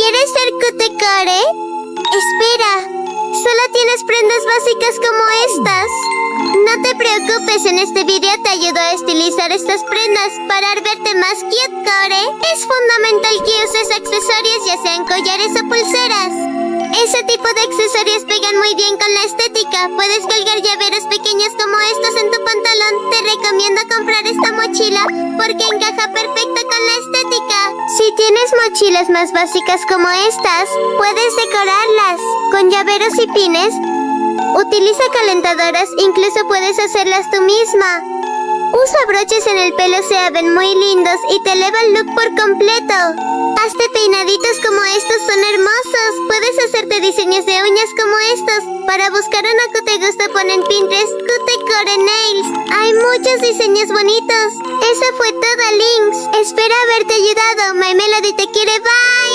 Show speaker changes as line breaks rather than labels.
¿Quieres ser cutecore? Espera, solo tienes prendas básicas como estas. No te preocupes, en este video te ayudo a estilizar estas prendas para verte más cute, core. Es fundamental que uses accesorios, ya sean collares o pulseras. Ese tipo de accesorios pegan muy bien con la estética. Puedes colgar llaveros pequeños como estos en tu pantalón. Te recomiendo comprar esta mochila porque encaja perfecto con la estética. Si tienes mochilas más básicas como estas, puedes decorarlas con llaveros y pines. Utiliza calentadoras, incluso puedes hacerlas tú misma. Usa broches en el pelo, se ven muy lindos y te eleva el look por completo. Hazte peinaditos como estos, son hermosos. Puedes hacerte diseños de uñas como estos. Para buscar uno que te guste, pon en Pinterest cutecore nails. Hay muchos diseños bonitos. Eso fue todo, Links. Espero haberte ayudado. My Melody te quiere, bye.